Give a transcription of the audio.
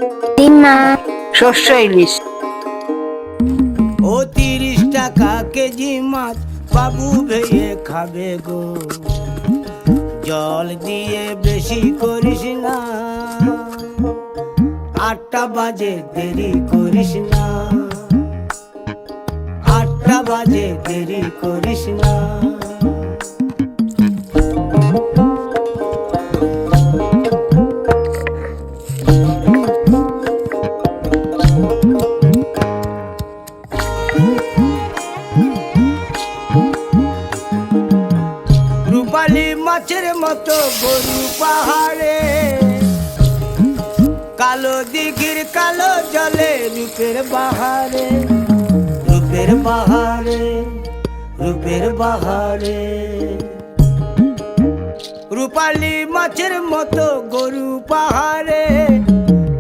না শস্য ইলিশ। ও 30 টাকা কেজি মাছ বাবু ভেয়ে খাবে গো, জল দিয়ে বেশি করিস না, 8টা বাজে দেরি করিস না, 8টা বাজে দেরি করিস না। রূপালী মাছের মতো গরু পাহাড়ে, কালো দিঘির কালো জলে রূপের বাহারে, রূপের বাহারে, রূপের বাহারে। রূপালী মাছের মতো গরু পাহাড়ে,